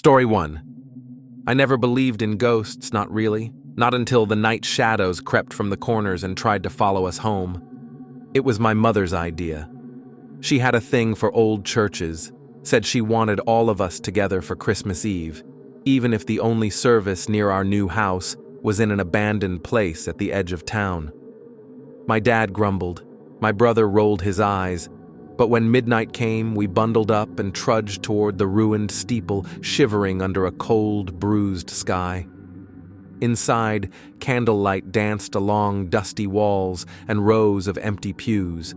Story 1. I never believed in ghosts, not really. Not until the night shadows crept from the corners and tried to follow us home. It was my mother's idea. She had a thing for old churches, said she wanted all of us together for Christmas Eve, even if the only service near our new house was in an abandoned place at the edge of town. My dad grumbled. My brother rolled his eyes. But when midnight came, we bundled up and trudged toward the ruined steeple, shivering under a cold, bruised sky. Inside, candlelight danced along dusty walls and rows of empty pews.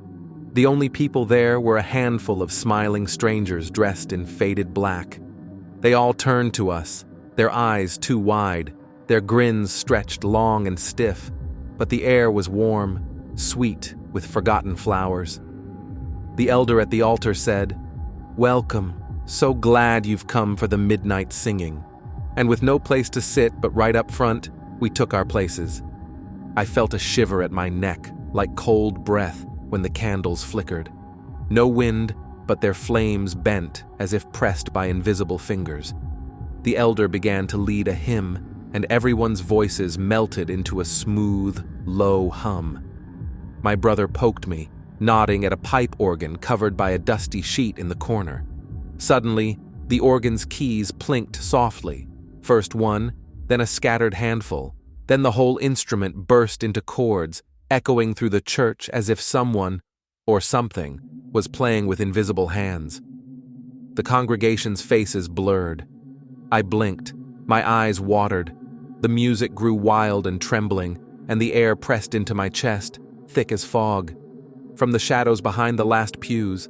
The only people there were a handful of smiling strangers dressed in faded black. They all turned to us, their eyes too wide, their grins stretched long and stiff, but the air was warm, sweet with forgotten flowers. The elder at the altar said, "Welcome, so glad you've come for the midnight singing." And with no place to sit but right up front, we took our places. I felt a shiver at my neck, like cold breath when the candles flickered. No wind, but their flames bent as if pressed by invisible fingers. The elder began to lead a hymn, and everyone's voices melted into a smooth, low hum. My brother poked me, nodding at a pipe organ covered by a dusty sheet in the corner. Suddenly, the organ's keys plinked softly. First one, then a scattered handful. Then the whole instrument burst into chords, echoing through the church as if someone, or something, was playing with invisible hands. The congregation's faces blurred. I blinked. My eyes watered. The music grew wild and trembling, and the air pressed into my chest, thick as fog. From the shadows behind the last pews,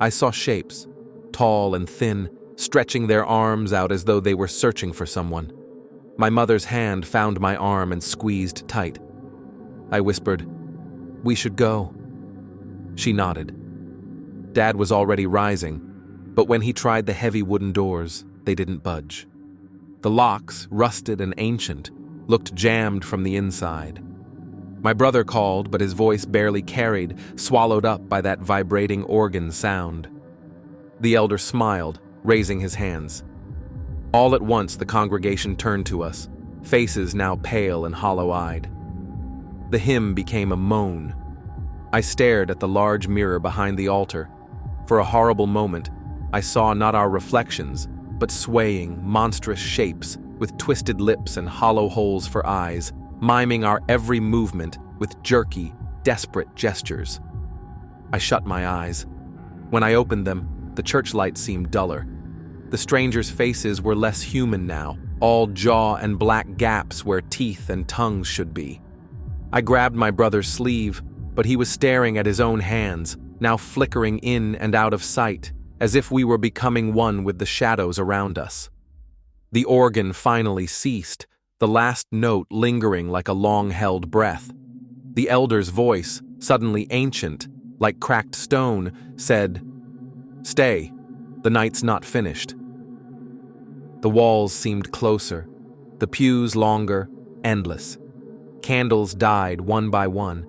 I saw shapes, tall and thin, stretching their arms out as though they were searching for someone. My mother's hand found my arm and squeezed tight. I whispered, "We should go." She nodded. Dad was already rising, but when he tried the heavy wooden doors, they didn't budge. The locks, rusted and ancient, looked jammed from the inside. My brother called, but his voice barely carried, swallowed up by that vibrating organ sound. The elder smiled, raising his hands. All at once the congregation turned to us, faces now pale and hollow-eyed. The hymn became a moan. I stared at the large mirror behind the altar. For a horrible moment, I saw not our reflections, but swaying, monstrous shapes with twisted lips and hollow holes for eyes, miming our every movement with jerky, desperate gestures. I shut my eyes. When I opened them, the church light seemed duller. The strangers' faces were less human now, all jaw and black gaps where teeth and tongues should be. I grabbed my brother's sleeve, but he was staring at his own hands, now flickering in and out of sight, as if we were becoming one with the shadows around us. The organ finally ceased, the last note lingering like a long-held breath. The elder's voice, suddenly ancient, like cracked stone, said, "Stay, the night's not finished." The walls seemed closer, the pews longer, endless. Candles died one by one.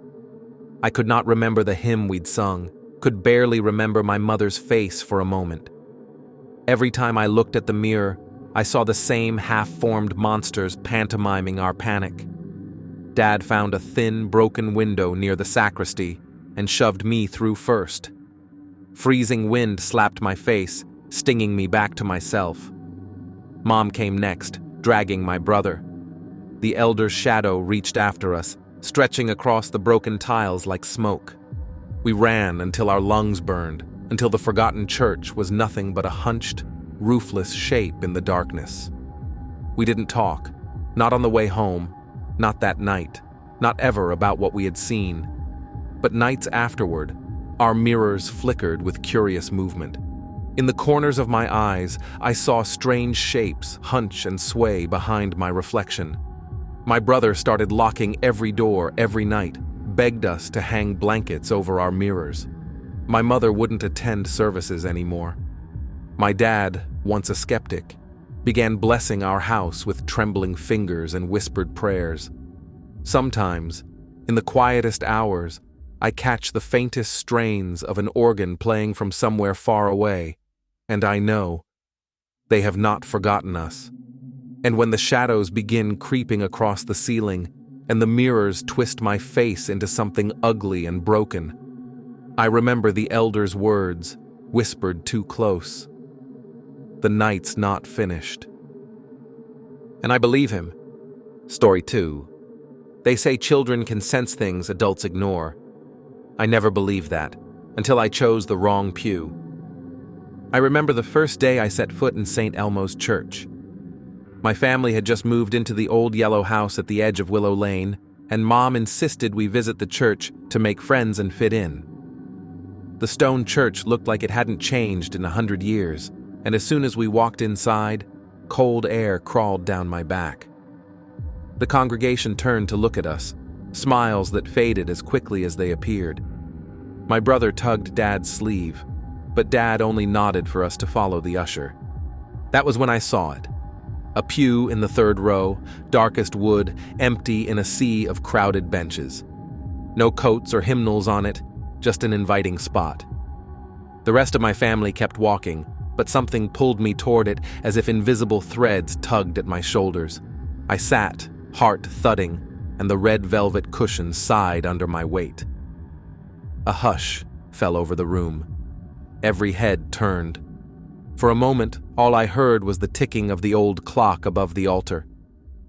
I could not remember the hymn we'd sung, could barely remember my mother's face for a moment. Every time I looked at the mirror, I saw the same half-formed monsters pantomiming our panic. Dad found a thin, broken window near the sacristy and shoved me through first. Freezing wind slapped my face, stinging me back to myself. Mom came next, dragging my brother. The elder's shadow reached after us, stretching across the broken tiles like smoke. We ran until our lungs burned, until the forgotten church was nothing but a hunched, roofless shape in the darkness. We didn't talk, not on the way home, not that night, not ever about what we had seen. But nights afterward, our mirrors flickered with curious movement. In the corners of my eyes, I saw strange shapes hunch and sway behind my reflection. My brother started locking every door every night, begged us to hang blankets over our mirrors. My mother wouldn't attend services anymore. My dad, once a skeptic, began blessing our house with trembling fingers and whispered prayers. Sometimes, in the quietest hours, I catch the faintest strains of an organ playing from somewhere far away, and I know They have not forgotten us. And when the shadows begin creeping across the ceiling, and the mirrors twist my face into something ugly and broken, I remember the elder's words, whispered too close. The night's not finished. And I believe him. Story 2. They say children can sense things adults ignore. I never believed that, until I chose the wrong pew. I remember the first day I set foot in St. Elmo's Church. My family had just moved into the old yellow house at the edge of Willow Lane, and Mom insisted we visit the church to make friends and fit in. The stone church looked like it hadn't changed in 100 years, and as soon as we walked inside, cold air crawled down my back. The congregation turned to look at us, smiles that faded as quickly as they appeared. My brother tugged Dad's sleeve, but Dad only nodded for us to follow the usher. That was when I saw it. A pew in the third row, darkest wood, empty in a sea of crowded benches. No coats or hymnals on it, just an inviting spot. The rest of my family kept walking, but something pulled me toward it as if invisible threads tugged at my shoulders. I sat, heart thudding, and the red velvet cushion sighed under my weight. A hush fell over the room. Every head turned. For a moment, all I heard was the ticking of the old clock above the altar.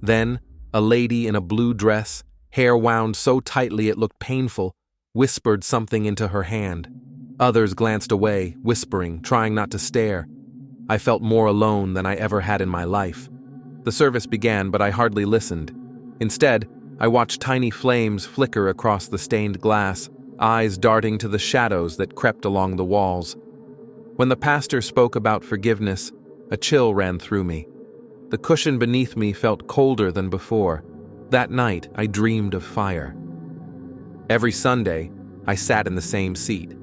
Then, a lady in a blue dress, hair wound so tightly it looked painful, whispered something into her hand. Others glanced away, whispering, trying not to stare. I felt more alone than I ever had in my life. The service began, but I hardly listened. Instead, I watched tiny flames flicker across the stained glass, eyes darting to the shadows that crept along the walls. When the pastor spoke about forgiveness, a chill ran through me. The cushion beneath me felt colder than before. That night, I dreamed of fire. Every Sunday, I sat in the same seat.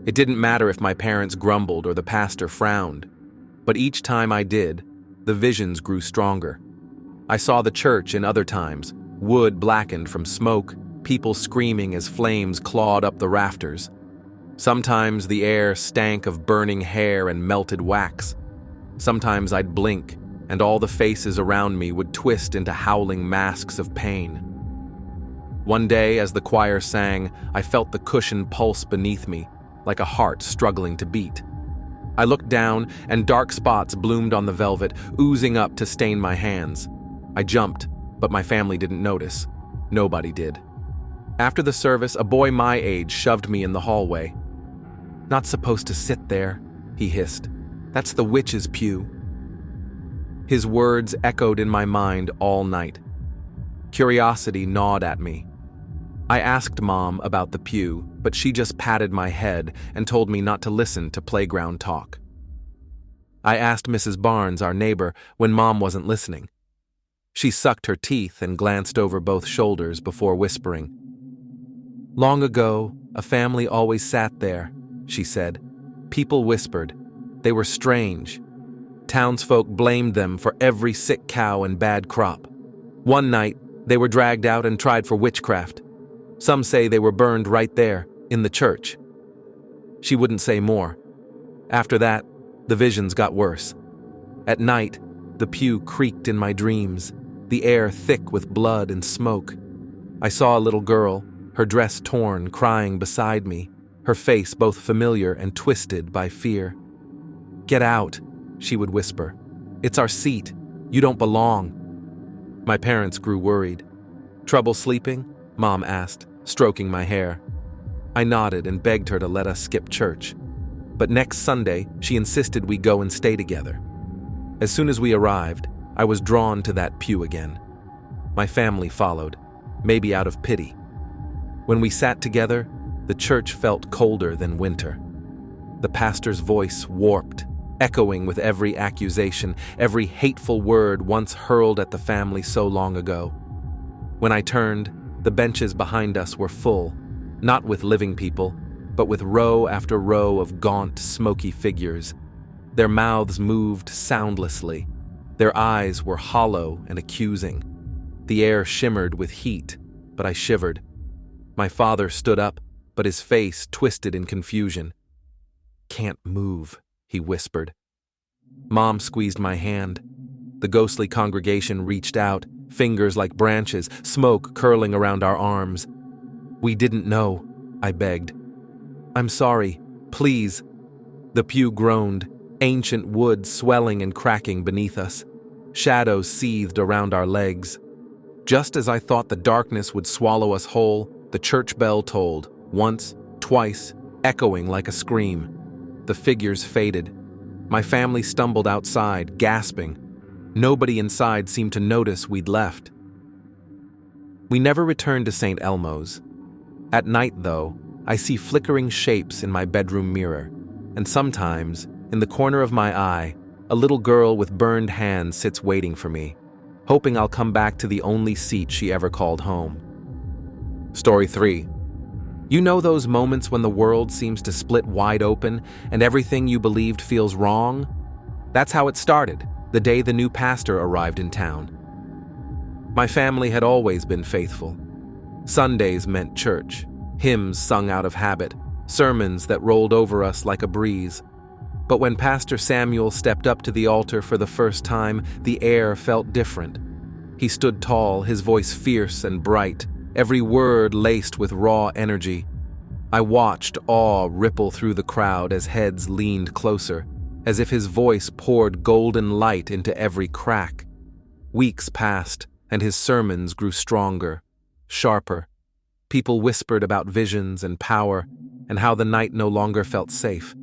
It didn't matter if my parents grumbled or the pastor frowned, but each time I did, the visions grew stronger. I saw the church in other times, wood blackened from smoke, people screaming as flames clawed up the rafters. Sometimes the air stank of burning hair and melted wax. Sometimes I'd blink, and all the faces around me would twist into howling masks of pain. One day, as the choir sang, I felt the cushion pulse beneath me, like a heart struggling to beat. I looked down, and dark spots bloomed on the velvet, oozing up to stain my hands. I jumped, but my family didn't notice. Nobody did. After the service, a boy my age shoved me in the hallway. "Not supposed to sit there," he hissed. "That's the witch's pew." His words echoed in my mind all night. Curiosity gnawed at me. I asked Mom about the pew, but she just patted my head and told me not to listen to playground talk. I asked Mrs. Barnes, our neighbor, when Mom wasn't listening. She sucked her teeth and glanced over both shoulders before whispering. "Long ago, a family always sat there," she said. "People whispered. They were strange. Townsfolk blamed them for every sick cow and bad crop. One night, they were dragged out and tried for witchcraft. Some say they were burned right there, in the church." She wouldn't say more. After that, the visions got worse. At night, the pew creaked in my dreams, the air thick with blood and smoke. I saw a little girl, her dress torn, crying beside me, her face both familiar and twisted by fear. "Get out," she would whisper. "It's our seat. You don't belong." My parents grew worried. "Trouble sleeping?" Mom asked, stroking my hair. I nodded and begged her to let us skip church. But next Sunday, she insisted we go and stay together. As soon as we arrived, I was drawn to that pew again. My family followed, maybe out of pity. When we sat together, the church felt colder than winter. The pastor's voice warped, echoing with every accusation, every hateful word once hurled at the family so long ago. When I turned, the benches behind us were full, not with living people, but with row after row of gaunt, smoky figures. Their mouths moved soundlessly. Their eyes were hollow and accusing. The air shimmered with heat, but I shivered. My father stood up, but his face twisted in confusion. "Can't move," he whispered. Mom squeezed my hand. The ghostly congregation reached out, fingers like branches, smoke curling around our arms. "We didn't know," I begged. "I'm sorry. Please." The pew groaned, ancient wood swelling and cracking beneath us. Shadows seethed around our legs. Just as I thought the darkness would swallow us whole, the church bell tolled, once, twice, echoing like a scream. The figures faded. My family stumbled outside, gasping. Nobody inside seemed to notice we'd left. We never returned to St. Elmo's. At night, though, I see flickering shapes in my bedroom mirror, and sometimes, in the corner of my eye, a little girl with burned hands sits waiting for me, hoping I'll come back to the only seat she ever called home. Story 3. You know those moments when the world seems to split wide open and everything you believed feels wrong? That's how it started, the day the new pastor arrived in town. My family had always been faithful. Sundays meant church, hymns sung out of habit, sermons that rolled over us like a breeze. But when Pastor Samuel stepped up to the altar for the first time, the air felt different. He stood tall, his voice fierce and bright, every word laced with raw energy. I watched awe ripple through the crowd as heads leaned closer, as if his voice poured golden light into every crack. Weeks passed, and his sermons grew stronger, sharper. People whispered about visions and power, and how the night no longer felt safe.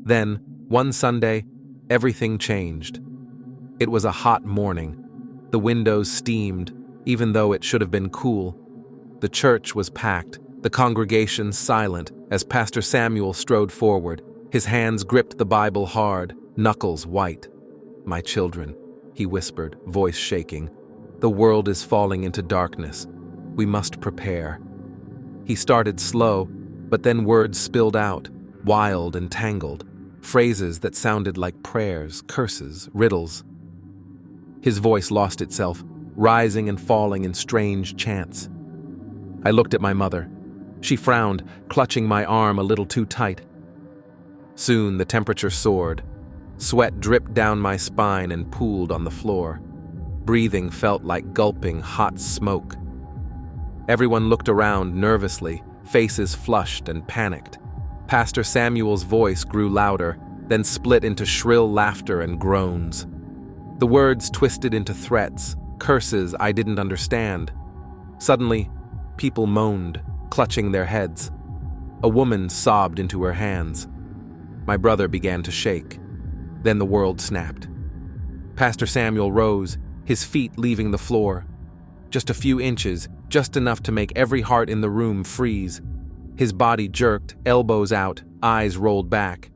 Then, one Sunday, everything changed. It was a hot morning. The windows steamed, even though it should have been cool. The church was packed, the congregation silent, as Pastor Samuel strode forward. His hands gripped the Bible hard, knuckles white. "My children," he whispered, voice shaking. "The world is falling into darkness. We must prepare." He started slow, but then words spilled out, wild and tangled, phrases that sounded like prayers, curses, riddles. His voice lost itself, rising and falling in strange chants. I looked at my mother. She frowned, clutching my arm a little too tight. Soon the temperature soared. Sweat dripped down my spine and pooled on the floor. Breathing felt like gulping hot smoke. Everyone looked around nervously, faces flushed and panicked. Pastor Samuel's voice grew louder, then split into shrill laughter and groans. The words twisted into threats, curses I didn't understand. Suddenly, people moaned, clutching their heads. A woman sobbed into her hands. My brother began to shake. Then the world snapped. Pastor Samuel rose, his feet leaving the floor. Just a few inches, just enough to make every heart in the room freeze. His body jerked, elbows out, eyes rolled back.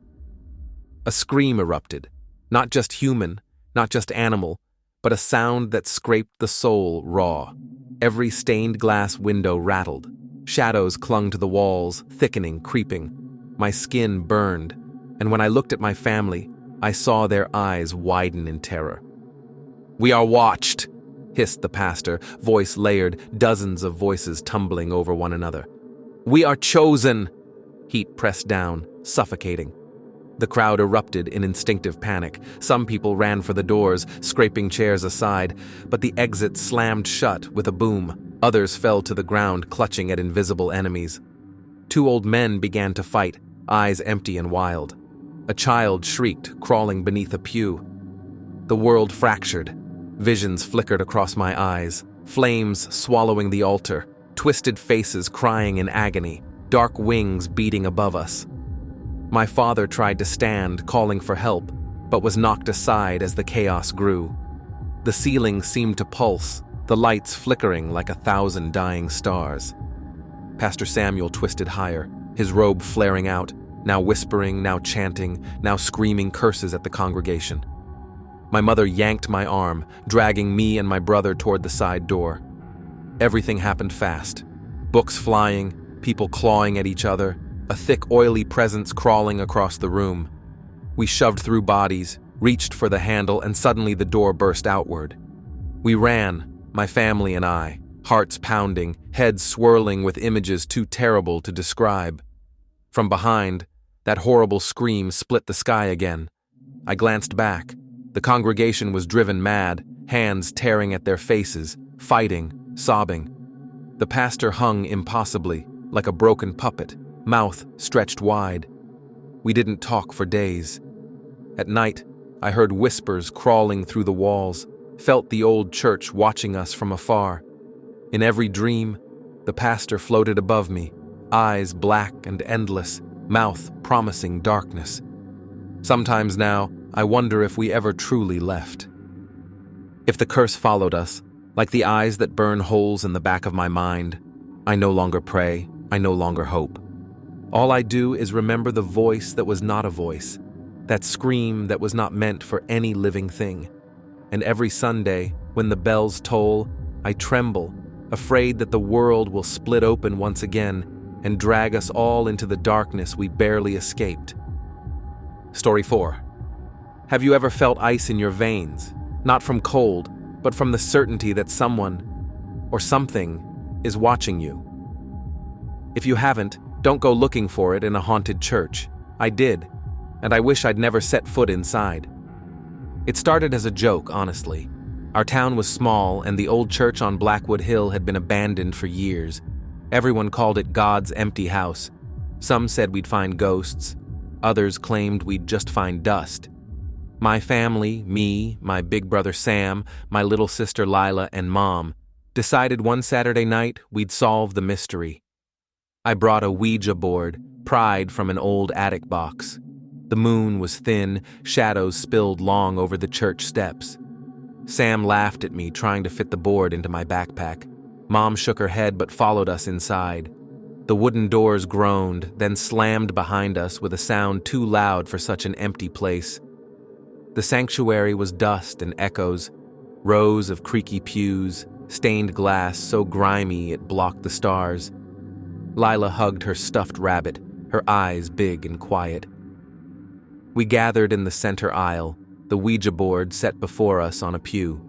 A scream erupted. Not just human, not just animal, but a sound that scraped the soul raw. Every stained glass window rattled. Shadows clung to the walls, thickening, creeping. My skin burned, and when I looked at my family, I saw their eyes widen in terror. "We are watched," hissed the pastor, voice layered, dozens of voices tumbling over one another. "We are chosen!" Heat pressed down, suffocating. The crowd erupted in instinctive panic. Some people ran for the doors, scraping chairs aside, but the exit slammed shut with a boom. Others fell to the ground, clutching at invisible enemies. Two old men began to fight, eyes empty and wild. A child shrieked, crawling beneath a pew. The world fractured. Visions flickered across my eyes, flames swallowing the altar, twisted faces crying in agony, dark wings beating above us. My father tried to stand, calling for help, but was knocked aside as the chaos grew. The ceiling seemed to pulse, the lights flickering like 1,000 dying stars. Pastor Samuel twisted higher, his robe flaring out, now whispering, now chanting, now screaming curses at the congregation. My mother yanked my arm, dragging me and my brother toward the side door. Everything happened fast. Books flying, people clawing at each other, a thick, oily presence crawling across the room. We shoved through bodies, reached for the handle, and suddenly the door burst outward. We ran, my family and I, hearts pounding, heads swirling with images too terrible to describe. From behind, that horrible scream split the sky again. I glanced back. The congregation was driven mad, hands tearing at their faces, fighting, sobbing. The pastor hung impossibly, like a broken puppet, mouth stretched wide. We didn't talk for days. At night, I heard whispers crawling through the walls, felt the old church watching us from afar. In every dream, the pastor floated above me, eyes black and endless, mouth promising darkness. Sometimes now, I wonder if we ever truly left. If the curse followed us, like the eyes that burn holes in the back of my mind, I no longer pray, I no longer hope. All I do is remember the voice that was not a voice, that scream that was not meant for any living thing. And every Sunday, when the bells toll, I tremble, afraid that the world will split open once again and drag us all into the darkness we barely escaped. Story 4. Have you ever felt ice in your veins, not from cold, but from the certainty that someone or something is watching you? If you haven't, don't go looking for it in a haunted church. I did, and I wish I'd never set foot inside. It started as a joke, honestly. Our town was small, and the old church on Blackwood Hill had been abandoned for years. Everyone called it God's empty house. Some said we'd find ghosts. Others claimed we'd just find dust. My family, me, my big brother Sam, my little sister Lila, and Mom decided one Saturday night we'd solve the mystery. I brought a Ouija board, pried from an old attic box. The moon was thin, shadows spilled long over the church steps. Sam laughed at me, trying to fit the board into my backpack. Mom shook her head but followed us inside. The wooden doors groaned, then slammed behind us with a sound too loud for such an empty place. The sanctuary was dust and echoes, rows of creaky pews, stained glass so grimy it blocked the stars. Lila hugged her stuffed rabbit, her eyes big and quiet. We gathered in the center aisle, the Ouija board set before us on a pew.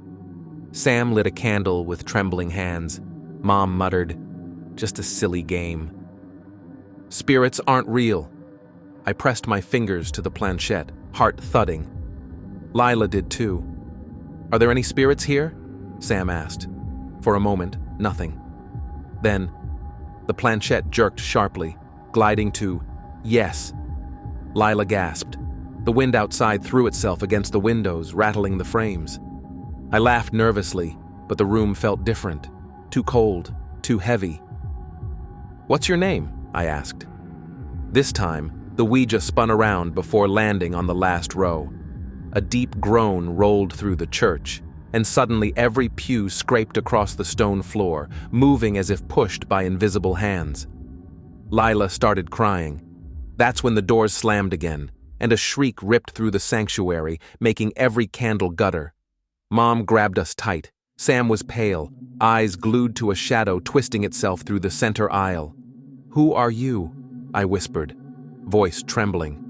Sam lit a candle with trembling hands. Mom muttered, "Just a silly game." Spirits aren't real. I pressed my fingers to the planchette, heart thudding. Lila did too. "Are there any spirits here?" Sam asked. For a moment, nothing. Then, the planchette jerked sharply, gliding to yes. Lila gasped. The wind outside threw itself against the windows, rattling the frames. I laughed nervously, but the room felt different. Too cold, too heavy. "What's your name?" I asked. This time, the Ouija spun around before landing on the last row. A deep groan rolled through the church, and suddenly every pew scraped across the stone floor, moving as if pushed by invisible hands. Lila started crying. That's when the doors slammed again, and a shriek ripped through the sanctuary, making every candle gutter. Mom grabbed us tight. Sam was pale, eyes glued to a shadow twisting itself through the center aisle. "Who are you?" I whispered, voice trembling.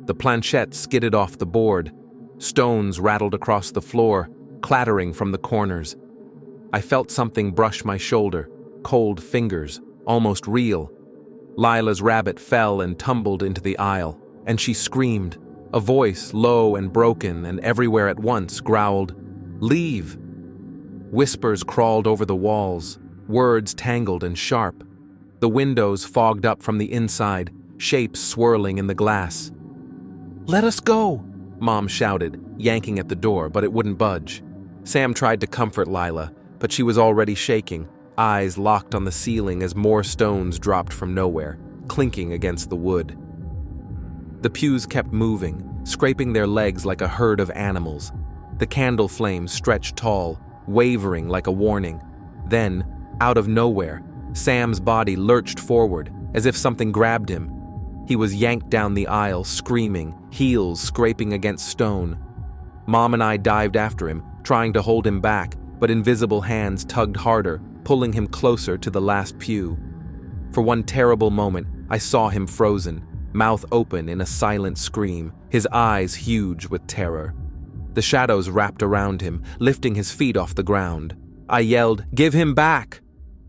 The planchette skidded off the board. Stones rattled across the floor, clattering from the corners. I felt something brush my shoulder, cold fingers, almost real. Lila's rabbit fell and tumbled into the aisle, and she screamed. A voice, low and broken and everywhere at once, growled, "Leave!" Whispers crawled over the walls, words tangled and sharp. The windows fogged up from the inside, shapes swirling in the glass. "Let us go!" Mom shouted, yanking at the door, but it wouldn't budge. Sam tried to comfort Lila, but she was already shaking, eyes locked on the ceiling as more stones dropped from nowhere, clinking against the wood. The pews kept moving, scraping their legs like a herd of animals. The candle flames stretched tall, wavering like a warning. Then, out of nowhere, Sam's body lurched forward, as if something grabbed him. He was yanked down the aisle, screaming, heels scraping against stone. Mom and I dived after him, trying to hold him back, but invisible hands tugged harder, pulling him closer to the last pew. For one terrible moment, I saw him frozen, mouth open in a silent scream, his eyes huge with terror. The shadows wrapped around him, lifting his feet off the ground. I yelled, "Give him back!"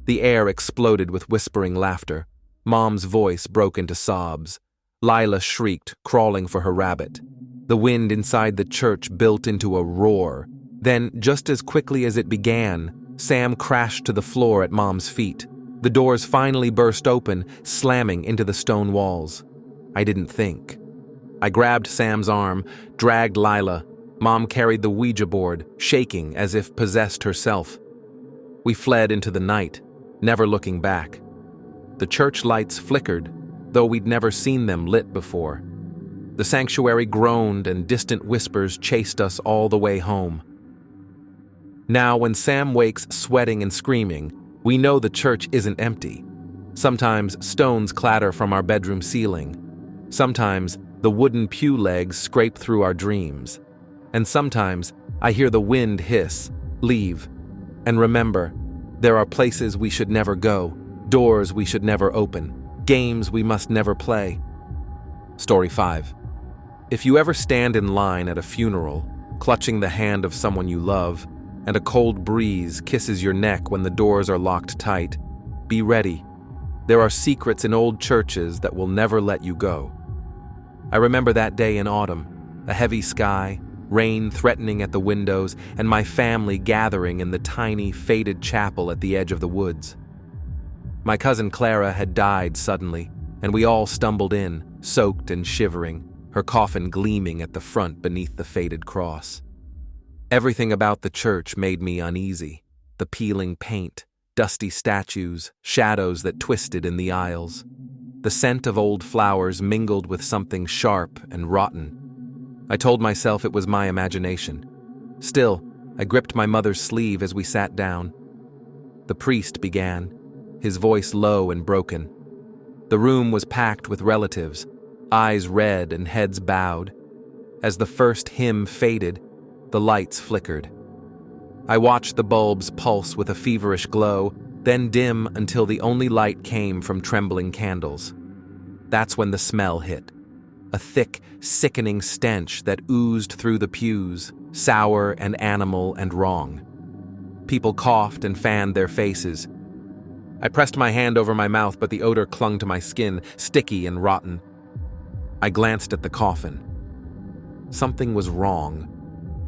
The air exploded with whispering laughter. Mom's voice broke into sobs. Lila shrieked, crawling for her rabbit. The wind inside the church built into a roar. Then, just as quickly as it began, Sam crashed to the floor at Mom's feet. The doors finally burst open, slamming into the stone walls. I didn't think. I grabbed Sam's arm, dragged Lila. Mom carried the Ouija board, shaking as if possessed herself. We fled into the night, never looking back. The church lights flickered, though we'd never seen them lit before. The sanctuary groaned and distant whispers chased us all the way home. Now, when Sam wakes sweating and screaming, we know the church isn't empty. Sometimes stones clatter from our bedroom ceiling. Sometimes the wooden pew legs scrape through our dreams. And sometimes I hear the wind hiss, leave. And remember, there are places we should never go, doors we should never open, games we must never play. Story 5. If you ever stand in line at a funeral, clutching the hand of someone you love, and a cold breeze kisses your neck when the doors are locked tight, be ready. There are secrets in old churches that will never let you go. I remember that day in autumn, a heavy sky, rain threatening at the windows, and my family gathering in the tiny, faded chapel at the edge of the woods. My cousin Clara had died suddenly, and we all stumbled in, soaked and shivering, her coffin gleaming at the front beneath the faded cross. Everything about the church made me uneasy. The peeling paint, dusty statues, shadows that twisted in the aisles. The scent of old flowers mingled with something sharp and rotten. I told myself it was my imagination. Still, I gripped my mother's sleeve as we sat down. The priest began, his voice low and broken. The room was packed with relatives, eyes red and heads bowed. As the first hymn faded, the lights flickered. I watched the bulbs pulse with a feverish glow, then dim until the only light came from trembling candles. That's when the smell hit. A thick, sickening stench that oozed through the pews, sour and animal and wrong. People coughed and fanned their faces. I pressed my hand over my mouth, but the odor clung to my skin, sticky and rotten. I glanced at the coffin. Something was wrong.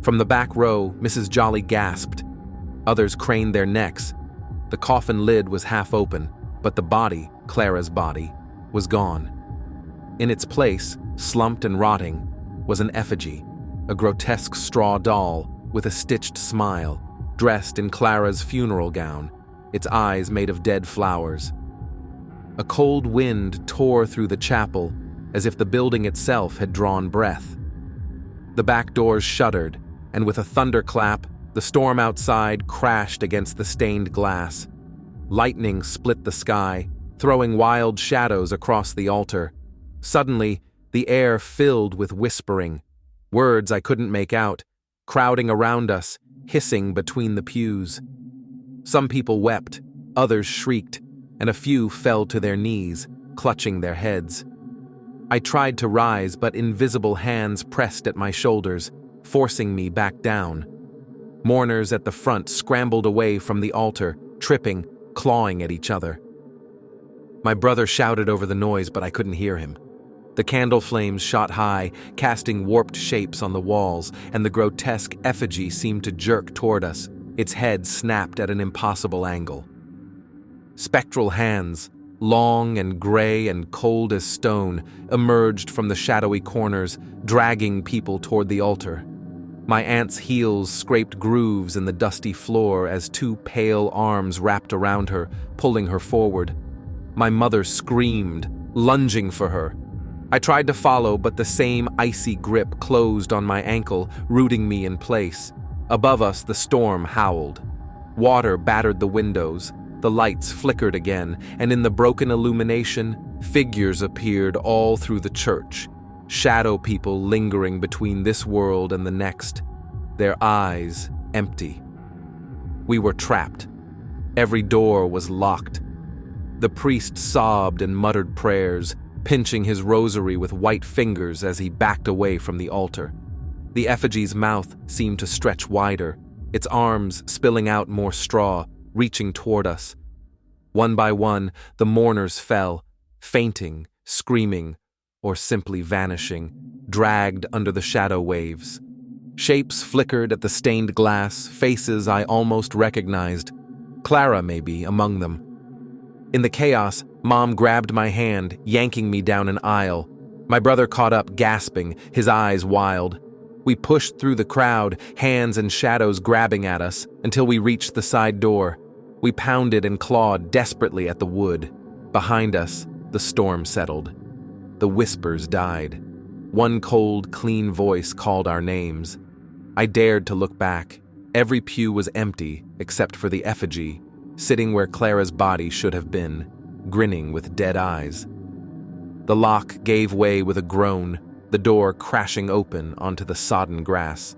From the back row, Mrs. Jolly gasped. Others craned their necks. The coffin lid was half open, but the body, Clara's body, was gone. In its place, slumped and rotting, was an effigy, a grotesque straw doll with a stitched smile, dressed in Clara's funeral gown, its eyes made of dead flowers. A cold wind tore through the chapel, as if the building itself had drawn breath. The back doors shuddered, and with a thunderclap, the storm outside crashed against the stained glass. Lightning split the sky, throwing wild shadows across the altar. Suddenly, the air filled with whispering, words I couldn't make out, crowding around us, hissing between the pews. Some people wept, others shrieked, and a few fell to their knees, clutching their heads. I tried to rise, but invisible hands pressed at my shoulders, forcing me back down. Mourners at the front scrambled away from the altar, tripping, clawing at each other. My brother shouted over the noise, but I couldn't hear him. The candle flames shot high, casting warped shapes on the walls, and the grotesque effigy seemed to jerk toward us, its head snapped at an impossible angle. Spectral hands, long and gray and cold as stone, emerged from the shadowy corners, dragging people toward the altar. My aunt's heels scraped grooves in the dusty floor as two pale arms wrapped around her, pulling her forward. My mother screamed, lunging for her. I tried to follow, but the same icy grip closed on my ankle, rooting me in place. Above us, the storm howled. Water battered the windows. The lights flickered again, and in the broken illumination, figures appeared all through the church, shadow people lingering between this world and the next, their eyes empty. We were trapped. Every door was locked. The priest sobbed and muttered prayers, pinching his rosary with white fingers as he backed away from the altar. The effigy's mouth seemed to stretch wider, its arms spilling out more straw, reaching toward us. One by one, the mourners fell, fainting, screaming, or simply vanishing, dragged under the shadow waves. Shapes flickered at the stained glass, faces I almost recognized. Clara, maybe, among them. In the chaos, Mom grabbed my hand, yanking me down an aisle. My brother caught up, gasping, his eyes wild. We pushed through the crowd, hands and shadows grabbing at us, until we reached the side door. We pounded and clawed desperately at the wood. Behind us, the storm settled. The whispers died. One cold, clean voice called our names. I dared to look back. Every pew was empty, except for the effigy, sitting where Clara's body should have been, grinning with dead eyes. The lock gave way with a groan, the door crashing open onto the sodden grass.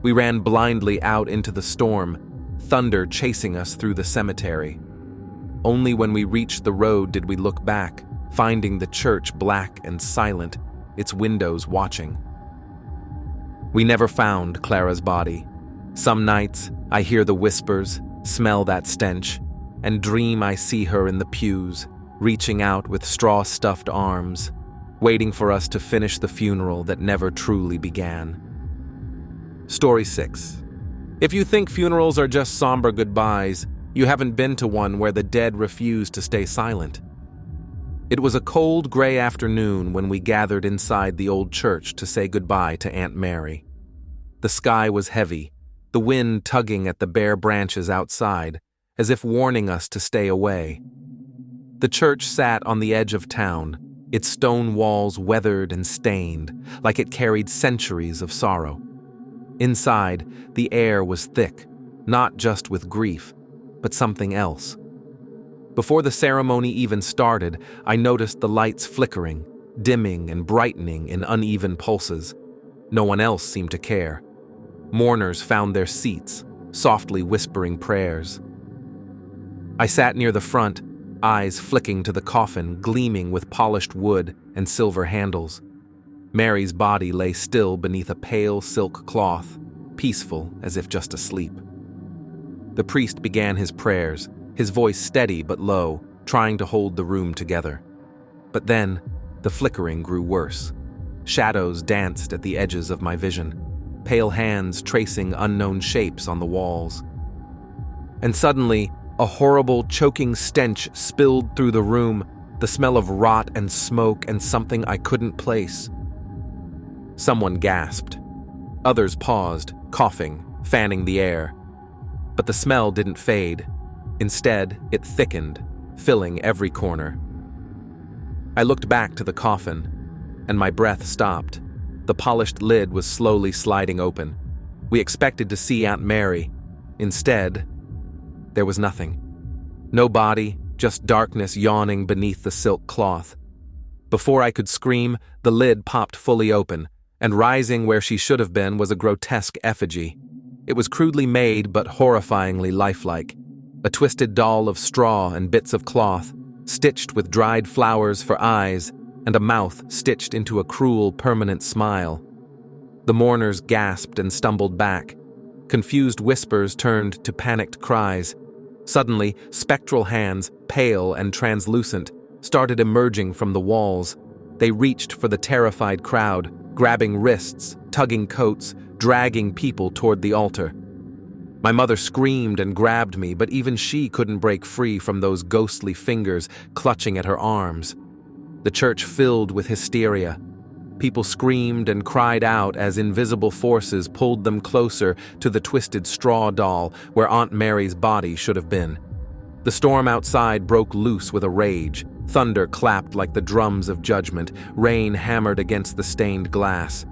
We ran blindly out into the storm, thunder chasing us through the cemetery. Only when we reached the road did we look back, finding the church black and silent, its windows watching. We never found Clara's body. Some nights, I hear the whispers, smell that stench, and dream I see her in the pews, reaching out with straw-stuffed arms, waiting for us to finish the funeral that never truly began. Story 6. If you think funerals are just somber goodbyes, you haven't been to one where the dead refuse to stay silent. It was a cold, gray afternoon when we gathered inside the old church to say goodbye to Aunt Mary. The sky was heavy, the wind tugging at the bare branches outside, as if warning us to stay away. The church sat on the edge of town, its stone walls weathered and stained, like it carried centuries of sorrow. Inside, the air was thick, not just with grief, but something else. Before the ceremony even started, I noticed the lights flickering, dimming and brightening in uneven pulses. No one else seemed to care. Mourners found their seats, softly whispering prayers. I sat near the front, eyes flicking to the coffin gleaming with polished wood and silver handles. Mary's body lay still beneath a pale silk cloth, peaceful as if just asleep. The priest began his prayers, his voice steady but low, trying to hold the room together. But then, the flickering grew worse. Shadows danced at the edges of my vision, pale hands tracing unknown shapes on the walls. And suddenly, a horrible, choking stench spilled through the room, the smell of rot and smoke and something I couldn't place. Someone gasped. Others paused, coughing, fanning the air. But the smell didn't fade. Instead, it thickened, filling every corner. I looked back to the coffin, and my breath stopped. The polished lid was slowly sliding open. We expected to see Aunt Mary. Instead, there was nothing. No body, just darkness yawning beneath the silk cloth. Before I could scream, the lid popped fully open, and rising where she should have been was a grotesque effigy. It was crudely made but horrifyingly lifelike. A twisted doll of straw and bits of cloth, stitched with dried flowers for eyes, and a mouth stitched into a cruel, permanent smile. The mourners gasped and stumbled back. Confused whispers turned to panicked cries. Suddenly, spectral hands, pale and translucent, started emerging from the walls. They reached for the terrified crowd, grabbing wrists, tugging coats, dragging people toward the altar. My mother screamed and grabbed me, but even she couldn't break free from those ghostly fingers clutching at her arms. The church filled with hysteria. People screamed and cried out as invisible forces pulled them closer to the twisted straw doll where Aunt Mary's body should have been. The storm outside broke loose with a rage. Thunder clapped like the drums of judgment. Rain hammered against the stained glass.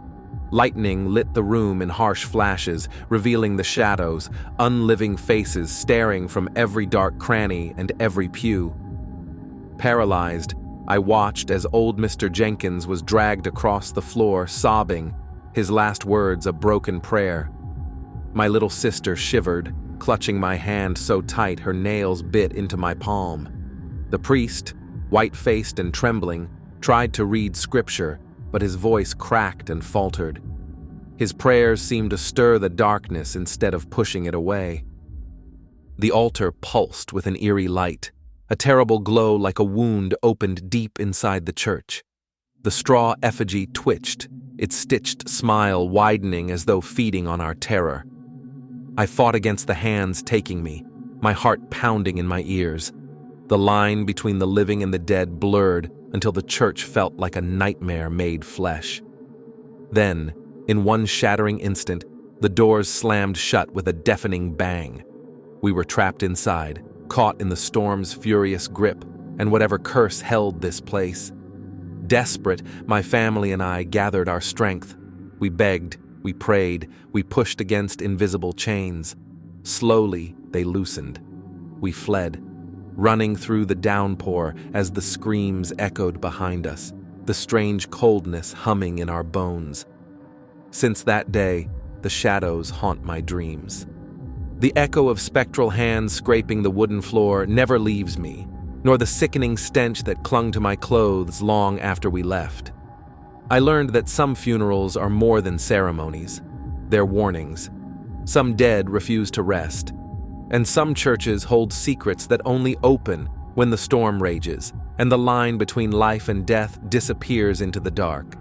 Lightning lit the room in harsh flashes, revealing the shadows, unliving faces staring from every dark cranny and every pew. Paralyzed, I watched as old Mr. Jenkins was dragged across the floor, sobbing, his last words a broken prayer. My little sister shivered, clutching my hand so tight her nails bit into my palm. The priest, white-faced and trembling, tried to read scripture, but his voice cracked and faltered. His prayers seemed to stir the darkness instead of pushing it away. The altar pulsed with an eerie light. A terrible glow like a wound opened deep inside the church. The straw effigy twitched, its stitched smile widening as though feeding on our terror. I fought against the hands taking me, my heart pounding in my ears. The line between the living and the dead blurred until the church felt like a nightmare made flesh. Then, in one shattering instant, the doors slammed shut with a deafening bang. We were trapped inside, caught in the storm's furious grip and whatever curse held this place. Desperate, my family and I gathered our strength. We begged, we prayed, we pushed against invisible chains. Slowly, they loosened. We fled, running through the downpour as the screams echoed behind us, the strange coldness humming in our bones. Since that day, the shadows haunt my dreams. The echo of spectral hands scraping the wooden floor never leaves me, nor the sickening stench that clung to my clothes long after we left. I learned that some funerals are more than ceremonies. They're warnings. Some dead refuse to rest, and some churches hold secrets that only open when the storm rages and the line between life and death disappears into the dark.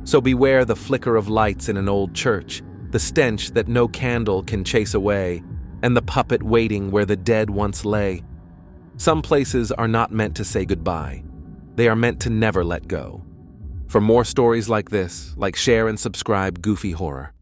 So beware the flicker of lights in an old church, the stench that no candle can chase away, and the puppet waiting where the dead once lay. Some places are not meant to say goodbye. They are meant to never let go. For more stories like this, share and subscribe Goofy Horror.